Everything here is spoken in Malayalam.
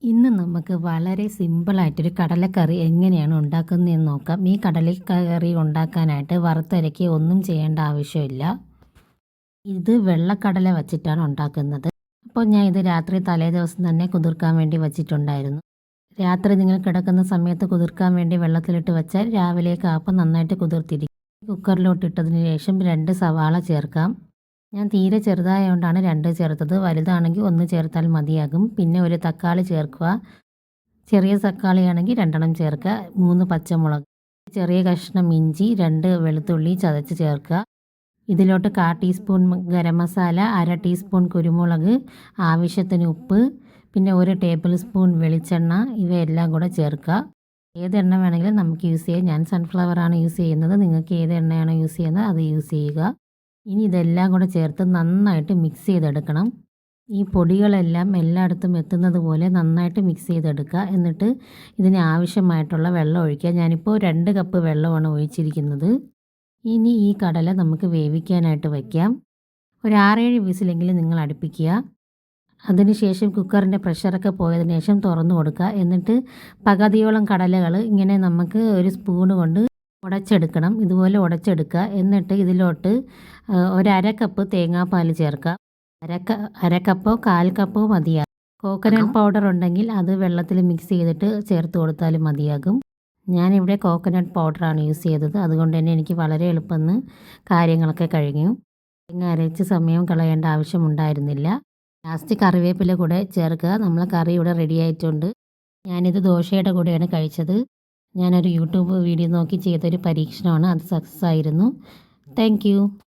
ഇന്ന് നമുക്ക് വളരെ സിമ്പിളായിട്ടൊരു കടലക്കറി എങ്ങനെയാണ് ഉണ്ടാക്കുന്നതെന്ന് നോക്കാം. ഈ കടലക്കറി ഉണ്ടാക്കാനായിട്ട് വറുത്തരയ്ക്ക് ഒന്നും ചെയ്യേണ്ട ആവശ്യമില്ല. ഇത് വെള്ളക്കടല വച്ചിട്ടാണ് ഉണ്ടാക്കുന്നത്. അപ്പോൾ ഞാൻ ഇത് രാത്രി തലേദിവസം തന്നെ കുതിർക്കാൻ വേണ്ടി വച്ചിട്ടുണ്ടായിരുന്നു. രാത്രി നിങ്ങൾ കിടക്കുന്ന സമയത്ത് കുതിർക്കാൻ വേണ്ടി വെള്ളത്തിലിട്ട് വെച്ചാൽ രാവിലേക്കാകുമ്പോൾ നന്നായിട്ട് കുതിർത്തിരിക്കും. കുക്കറിലോട്ട് ഇട്ടതിന് ശേഷം 2 സവാള ചേർക്കാം. ഞാൻ തീരെ ചെറുതായതുകൊണ്ടാണ് 2 ചേർത്തത്. വലുതാണെങ്കിൽ 1 ചേർത്താൽ മതിയാകും. പിന്നെ ഒരു തക്കാളി ചേർക്കുക. ചെറിയ തക്കാളിയാണെങ്കിൽ 2 ചേർക്കുക. 3 പച്ചമുളക്, ചെറിയ കഷ്ണം ഇഞ്ചി, 2 വെളുത്തുള്ളി ചതച്ച് ചേർക്കുക. ഇതിലോട്ട് 1/4 ടീസ്പൂൺ ഗരം മസാല, 1/2 ടീസ്പൂൺ കുരുമുളക്, ആവശ്യത്തിന് ഉപ്പ്, പിന്നെ 1 ടേബിൾ സ്പൂൺ വെളിച്ചെണ്ണ, ഇവയെല്ലാം കൂടെ ചേർക്കുക. ഏത് എണ്ണ വേണമെങ്കിലും നമുക്ക് യൂസ് ചെയ്യാം. ഞാൻ സൺഫ്ലവറാണ് യൂസ് ചെയ്യുന്നത്. നിങ്ങൾക്ക് ഏത് എണ്ണയാണോ യൂസ് ചെയ്യുന്നത് അത് യൂസ് ചെയ്യുക. ഇനി ഇതെല്ലാം കൂടെ ചേർത്ത് നന്നായിട്ട് മിക്സ് ചെയ്തെടുക്കണം. ഈ പൊടികളെല്ലാം എല്ലായിടത്തും എത്തുന്നത് പോലെ നന്നായിട്ട് മിക്സ് ചെയ്തെടുക്കുക. എന്നിട്ട് ഇതിന് ആവശ്യമായിട്ടുള്ള വെള്ളം ഒഴിക്കുക. ഞാനിപ്പോൾ 2 കപ്പ് വെള്ളമാണ് ഒഴിച്ചിരിക്കുന്നത്. ഇനി ഈ കടല നമുക്ക് വേവിക്കാനായിട്ട് വയ്ക്കാം. ഒരു 6-7 വിസിലെങ്കിലും നിങ്ങൾ അടുപ്പിക്കുക. അതിനുശേഷം കുക്കറിൻ്റെ പ്രഷറൊക്കെ പോയതിന് ശേഷം തുറന്നു കൊടുക്കുക. എന്നിട്ട് പകുതിയോളം കടലകൾ ഇങ്ങനെ നമുക്ക് ഒരു സ്പൂണ് കൊണ്ട് ഉടച്ചെടുക്കണം. ഇതുപോലെ ഉടച്ചെടുക്കുക. എന്നിട്ട് ഇതിലോട്ട് 1/2 കപ്പ് തേങ്ങാപ്പാൽ ചേർക്കുക. അര കപ്പോ 1/4 കപ്പോ മതിയാകും. കോക്കനട്ട് പൗഡർ ഉണ്ടെങ്കിൽ അത് വെള്ളത്തിൽ മിക്സ് ചെയ്തിട്ട് ചേർത്ത് കൊടുത്താലും മതിയാകും. ഞാനിവിടെ കോക്കനട്ട് പൗഡറാണ് യൂസ് ചെയ്തത്. അതുകൊണ്ട് തന്നെ എനിക്ക് വളരെ എളുപ്പം കാര്യങ്ങളൊക്കെ കഴിഞ്ഞു. തേങ്ങ അരച്ച് സമയം കളയേണ്ട ആവശ്യമുണ്ടായിരുന്നില്ല. ലാസ്റ്റ് കറിവേപ്പില കൂടെ ചേർക്കുക. നമ്മളെ കറി ഇവിടെ റെഡി ആയിട്ടുണ്ട്. ഞാനിത് ദോശയുടെ കൂടെയാണ് കഴിച്ചത്. ഞാനൊരു യൂട്യൂബ് വീഡിയോ നോക്കി ചെയ്തൊരു പരീക്ഷണമാണ്. അത് സക്സസ് ആയിരുന്നു. Thank you.